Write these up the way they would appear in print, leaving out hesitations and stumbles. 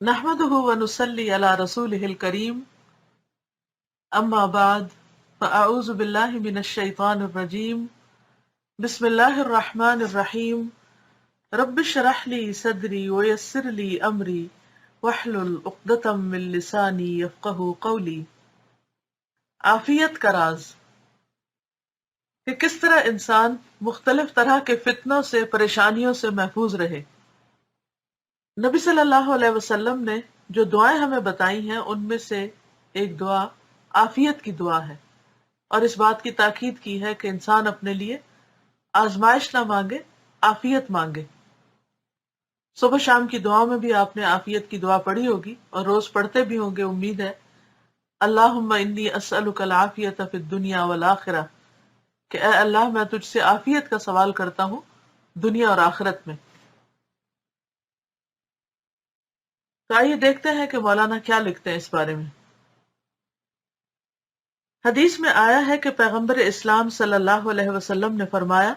نحمده ونصلي على رسوله الكريم اما بعد فاعوذ بالله من الشيطان الرجيم بسم الله الرحمن الرحيم رب اشرح لي صدري ويسر لي امري واحلل عقدة من لساني يفقهوا قولي۔ عافیت کا راز کہ کس طرح انسان مختلف طرح کے فتنوں سے پریشانیوں سے محفوظ رہے۔ نبی صلی اللہ علیہ وسلم نے جو دعائیں ہمیں بتائی ہیں ان میں سے ایک دعا عافیت کی دعا ہے، اور اس بات کی تاکید کی ہے کہ انسان اپنے لیے آزمائش نہ مانگے، عافیت مانگے۔ صبح شام کی دعاؤں میں بھی آپ نے عافیت کی دعا پڑھی ہوگی اور روز پڑھتے بھی ہوں گے، امید ہے۔ اللہم انی اسألک العافیت فی الدنیا والآخرہ، کہ اے اللہ میں تجھ سے عافیت کا سوال کرتا ہوں دنیا اور آخرت میں۔ تو آئیے دیکھتے ہیں کہ مولانا کیا لکھتے ہیں اس بارے میں۔ حدیث میں آیا ہے کہ پیغمبر اسلام صلی اللہ علیہ وسلم نے فرمایا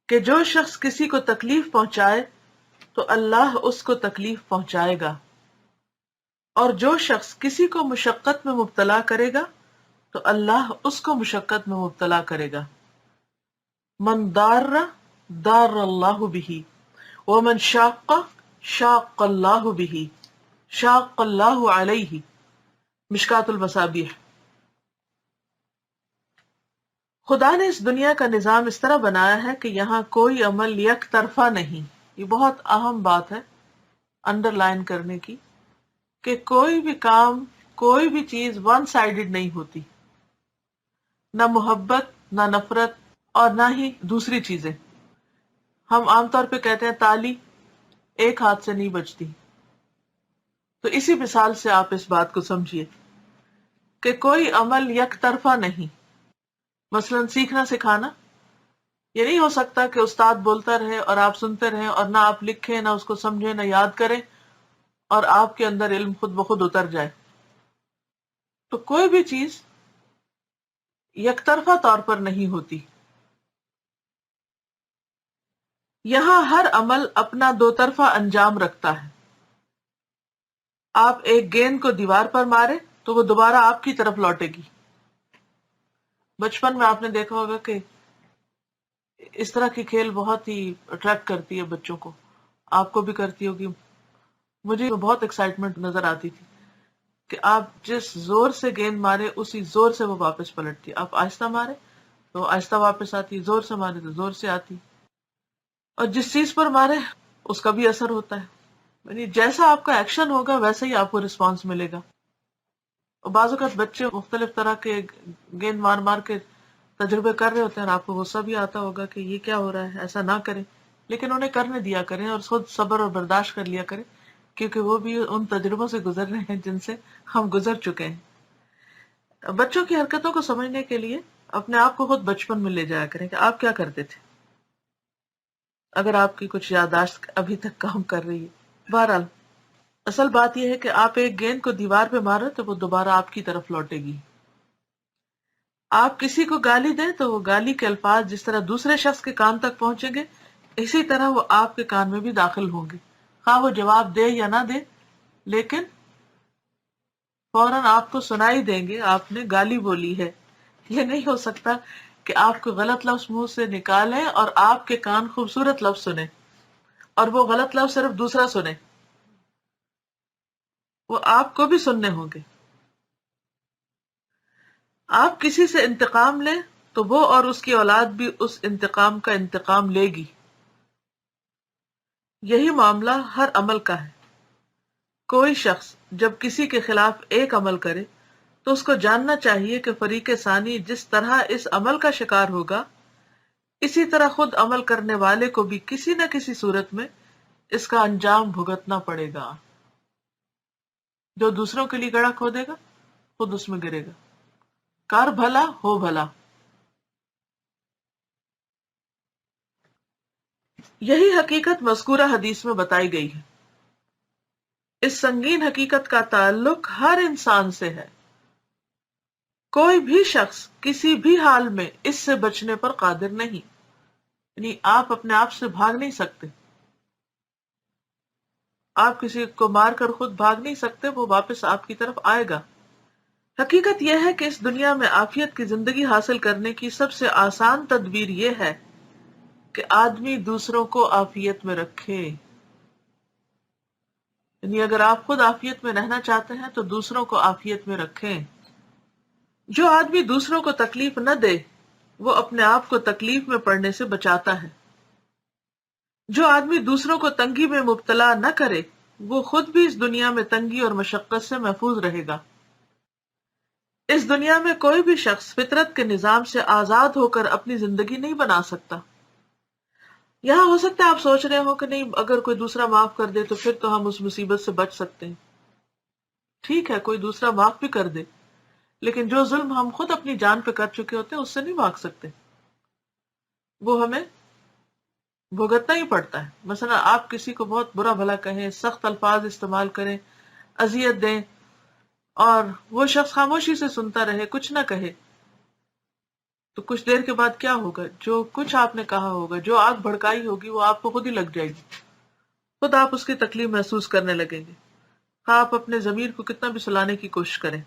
کہ جو شخص کسی کو تکلیف پہنچائے تو اللہ اس کو تکلیف پہنچائے گا، اور جو شخص کسی کو مشقت میں مبتلا کرے گا تو اللہ اس کو مشقت میں مبتلا کرے گا۔ من دار دار اللہ بہ ومن شاق شاق اللہ بہ شاق اللہ علیہ، مشکات المصابیح۔ خدا نے اس دنیا کا نظام اس طرح بنایا ہے کہ یہاں کوئی عمل یک طرفہ نہیں۔ یہ بہت اہم بات ہے انڈر لائن کرنے کی، کہ کوئی بھی کام، کوئی بھی چیز ون سائیڈڈ نہیں ہوتی، نہ محبت، نہ نفرت، اور نہ ہی دوسری چیزیں۔ ہم عام طور پہ کہتے ہیں تالی ایک ہاتھ سے نہیں بجتی، تو اسی مثال سے آپ اس بات کو سمجھیے کہ کوئی عمل یک طرفہ نہیں۔ مثلا سیکھنا سکھانا، یہ نہیں ہو سکتا کہ استاد بولتا رہے اور آپ سنتے رہیں اور نہ آپ لکھیں، نہ اس کو سمجھیں، نہ یاد کریں، اور آپ کے اندر علم خود بخود اتر جائے۔ تو کوئی بھی چیز یک طرفہ طور پر نہیں ہوتی۔ یہاں ہر عمل اپنا دو طرفہ انجام رکھتا ہے۔ آپ ایک گیند کو دیوار پر مارے تو وہ دوبارہ آپ کی طرف لوٹے گی۔ بچپن میں آپ نے دیکھا ہوگا کہ اس طرح کی کھیل بہت ہی اٹریکٹ کرتی ہے بچوں کو، آپ کو بھی کرتی ہوگی۔ مجھے بہت ایکسائٹمنٹ نظر آتی تھی کہ آپ جس زور سے گیند مارے اسی زور سے وہ واپس پلٹتی، آپ آہستہ مارے تو آہستہ واپس آتی، زور سے مارے تو زور سے آتی، اور جس چیز پر مارے اس کا بھی اثر ہوتا ہے۔ یعنی جیسا آپ کا ایکشن ہوگا ویسے ہی آپ کو رسپانس ملے گا۔ اور بعض اوقات بچے مختلف طرح کے گیند مار مار کے تجربے کر رہے ہوتے ہیں، اور آپ کو غصہ بھی آتا ہوگا کہ یہ کیا ہو رہا ہے، ایسا نہ کریں، لیکن انہیں کرنے دیا کریں اور خود صبر اور برداشت کر لیا کریں، کیونکہ وہ بھی ان تجربوں سے گزر رہے ہیں جن سے ہم گزر چکے ہیں۔ بچوں کی حرکتوں کو سمجھنے کے لیے اپنے آپ کو خود بچپن میں لے جایا کریں کہ آپ کیا کرتے تھے، اگر آپ کی کچھ یادداشت ابھی تک کام کر رہی ہے۔ بہرحال اصل بات یہ ہے کہ آپ ایک گیند کو دیوار پہ مارو تو وہ دوبارہ آپ کی طرف لوٹے گی۔ آپ کسی کو گالی دیں تو وہ گالی کے الفاظ جس طرح دوسرے شخص کے کان تک پہنچیں گے، اسی طرح وہ آپ کے کان میں بھی داخل ہوں گے، خواہ وہ جواب دے یا نہ دے، لیکن فوراً آپ کو سنائی دیں گے آپ نے گالی بولی ہے۔ یہ نہیں ہو سکتا کہ آپ کو غلط لفظ منہ سے نکالیں اور آپ کے کان خوبصورت لفظ سنیں اور وہ غلط لفظ صرف دوسرا سنے، وہ آپ کو بھی سننے ہوں گے۔ آپ کسی سے انتقام لیں تو وہ اور اس کی اولاد بھی اس انتقام کا انتقام لے گی۔ یہی معاملہ ہر عمل کا ہے۔ کوئی شخص جب کسی کے خلاف ایک عمل کرے تو اس کو جاننا چاہیے کہ فریق ثانی جس طرح اس عمل کا شکار ہوگا، اسی طرح خود عمل کرنے والے کو بھی کسی نہ کسی صورت میں اس کا انجام بھگتنا پڑے گا۔ جو دوسروں کے لیے گڑھا کھودے گا خود اس میں گرے گا۔ کر بھلا ہو بھلا۔ یہی حقیقت مذکورہ حدیث میں بتائی گئی ہے۔ اس سنگین حقیقت کا تعلق ہر انسان سے ہے۔ کوئی بھی شخص کسی بھی حال میں اس سے بچنے پر قادر نہیں، یعنی آپ اپنے آپ سے بھاگ نہیں سکتے۔ آپ کسی کو مار کر خود بھاگ نہیں سکتے، وہ واپس آپ کی طرف آئے گا۔ حقیقت یہ ہے کہ اس دنیا میں عافیت کی زندگی حاصل کرنے کی سب سے آسان تدبیر یہ ہے کہ آدمی دوسروں کو عافیت میں رکھے۔ یعنی اگر آپ خود عافیت میں رہنا چاہتے ہیں تو دوسروں کو عافیت میں رکھیں۔ جو آدمی دوسروں کو تکلیف نہ دے وہ اپنے آپ کو تکلیف میں پڑنے سے بچاتا ہے۔ جو آدمی دوسروں کو تنگی میں مبتلا نہ کرے وہ خود بھی اس دنیا میں تنگی اور مشقت سے محفوظ رہے گا۔ اس دنیا میں کوئی بھی شخص فطرت کے نظام سے آزاد ہو کر اپنی زندگی نہیں بنا سکتا۔ یہاں ہو سکتا ہے آپ سوچ رہے ہو کہ نہیں، اگر کوئی دوسرا معاف کر دے تو پھر تو ہم اس مصیبت سے بچ سکتے ہیں۔ ٹھیک ہے، کوئی دوسرا معاف بھی کر دے، لیکن جو ظلم ہم خود اپنی جان پہ کر چکے ہوتے ہیں اس سے نہیں بھاگ سکتے، وہ ہمیں بھگتنا ہی پڑتا ہے۔ مثلا آپ کسی کو بہت برا بھلا کہیں، سخت الفاظ استعمال کریں، اذیت دیں، اور وہ شخص خاموشی سے سنتا رہے، کچھ نہ کہے، تو کچھ دیر کے بعد کیا ہوگا؟ جو کچھ آپ نے کہا ہوگا، جو آگ بھڑکائی ہوگی، وہ آپ کو خود ہی لگ جائے گی، خود آپ اس کی تکلیف محسوس کرنے لگیں گے، خواہ آپ اپنے ضمیر کو کتنا بھی سلانے کی کوشش کریں۔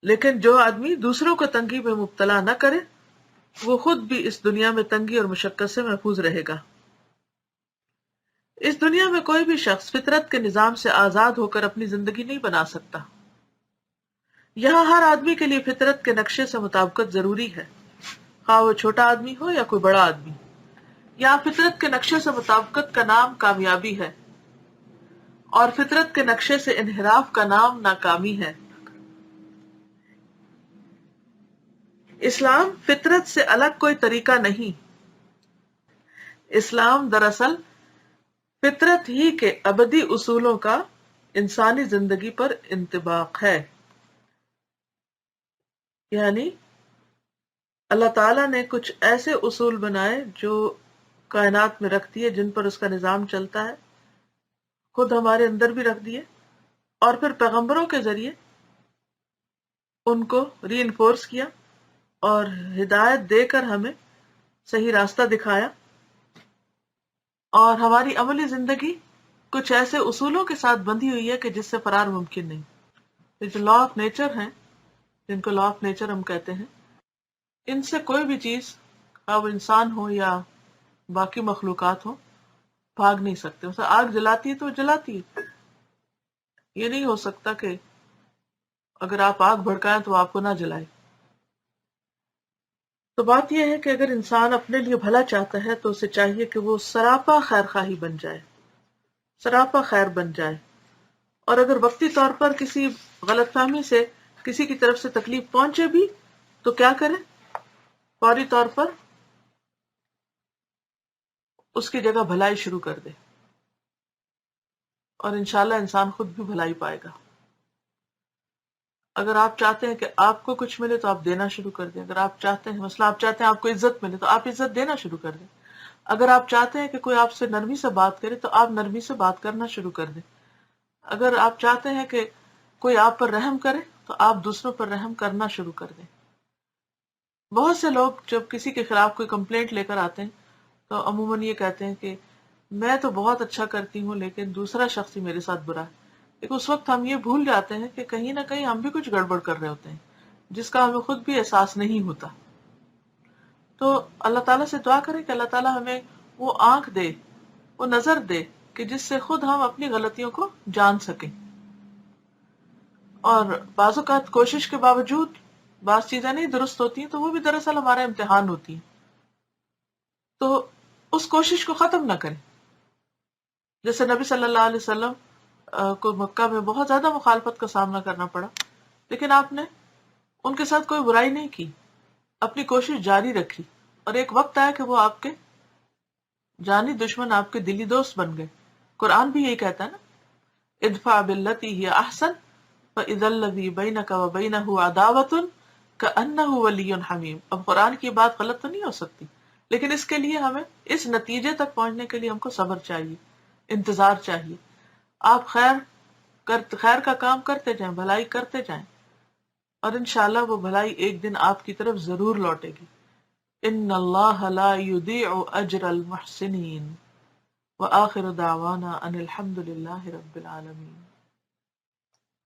لیکن جو آدمی دوسروں کو تنگی میں مبتلا نہ کرے وہ خود بھی اس دنیا میں تنگی اور مشقت سے محفوظ رہے گا۔ اس دنیا میں کوئی بھی شخص فطرت کے نظام سے آزاد ہو کر اپنی زندگی نہیں بنا سکتا۔ یہاں ہر آدمی کے لیے فطرت کے نقشے سے مطابقت ضروری ہے، خواہ وہ چھوٹا آدمی ہو یا کوئی بڑا آدمی۔ یہاں فطرت کے نقشے سے مطابقت کا نام کامیابی ہے اور فطرت کے نقشے سے انحراف کا نام ناکامی ہے۔ اسلام فطرت سے الگ کوئی طریقہ نہیں۔ اسلام دراصل فطرت ہی کے ابدی اصولوں کا انسانی زندگی پر انطباق ہے۔ یعنی اللہ تعالیٰ نے کچھ ایسے اصول بنائے جو کائنات میں رکھ دیے، جن پر اس کا نظام چلتا ہے، خود ہمارے اندر بھی رکھ دیے، اور پھر پیغمبروں کے ذریعے ان کو ری انفورس کیا اور ہدایت دے کر ہمیں صحیح راستہ دکھایا۔ اور ہماری عملی زندگی کچھ ایسے اصولوں کے ساتھ بندھی ہوئی ہے کہ جس سے فرار ممکن نہیں۔ یہ جو لا آف نیچر ہیں، جن کو لا آف نیچر ہم کہتے ہیں، ان سے کوئی بھی چیز، خواہ وہ انسان ہو یا باقی مخلوقات ہو، بھاگ نہیں سکتے۔ مثلا آگ جلاتی ہے تو وہ جلاتی ہے، یہ نہیں ہو سکتا کہ اگر آپ آگ بھڑکائیں تو وہ آپ کو نہ جلائے۔ تو بات یہ ہے کہ اگر انسان اپنے لیے بھلا چاہتا ہے تو اسے چاہیے کہ وہ سراپا خیر خواہی بن جائے، سراپا خیر بن جائے، اور اگر وقتی طور پر کسی غلط فہمی سے کسی کی طرف سے تکلیف پہنچے بھی تو کیا کرے؟ فوری طور پر اس کی جگہ بھلائی شروع کر دے، اور انشاءاللہ انسان خود بھی بھلائی پائے گا۔ اگر آپ چاہتے ہیں کہ آپ کو کچھ ملے تو آپ دینا شروع کر دیں۔ اگر آپ چاہتے ہیں، مثلا آپ چاہتے ہیں آپ کو عزت ملے تو آپ عزت دینا شروع کر دیں۔ اگر آپ چاہتے ہیں کہ کوئی آپ سے نرمی سے بات کرے تو آپ نرمی سے بات کرنا شروع کر دیں۔ اگر آپ چاہتے ہیں کہ کوئی آپ پر رحم کرے تو آپ دوسروں پر رحم کرنا شروع کر دیں۔ بہت سے لوگ جب کسی کے خلاف کوئی کمپلینٹ لے کر آتے ہیں تو عموماً یہ کہتے ہیں کہ میں تو بہت اچھا کرتی ہوں لیکن دوسرا شخص ہی میرے ساتھ برا ہے۔ لیکن اس وقت ہم یہ بھول جاتے ہیں کہ کہیں نہ کہیں ہم بھی کچھ گڑبڑ کر رہے ہوتے ہیں جس کا ہمیں خود بھی احساس نہیں ہوتا۔ تو اللہ تعالیٰ سے دعا کریں کہ اللہ تعالیٰ ہمیں وہ آنکھ دے، وہ نظر دے کہ جس سے خود ہم اپنی غلطیوں کو جان سکیں۔ اور بعض اوقات کوشش کے باوجود بعض چیزیں نہیں درست ہوتی ہیں تو وہ بھی دراصل ہمارا امتحان ہوتی ہیں، تو اس کوشش کو ختم نہ کریں۔ جیسے نبی صلی اللہ علیہ وسلم کو مکہ میں بہت زیادہ مخالفت کا سامنا کرنا پڑا، لیکن آپ نے ان کے ساتھ کوئی برائی نہیں کی، اپنی کوشش جاری رکھی، اور ایک وقت آیا کہ وہ آپ کے جانی دشمن آپ کے دلی دوست بن گئے۔ قرآن بھی یہی کہتا ہے نا، ادفع باللتی ہی احسن فاذا الذی بینک وبینہ عداوۃ کأنہ ولی حمیم۔ اب قرآن کی بات غلط تو نہیں ہو سکتی، لیکن اس کے لیے ہمیں اس نتیجے تک پہنچنے کے لیے ہم کو صبر چاہیے، انتظار چاہیے۔ آپ خیر کا کام کرتے جائیں، بھلائی کرتے جائیں، اور انشاءاللہ وہ بھلائی ایک دن آپ کی طرف ضرور لوٹے گی۔ ان اللہ لا یضیع اجر المحسنین، وآخر دعوانا ان الحمد للہ رب العالمین۔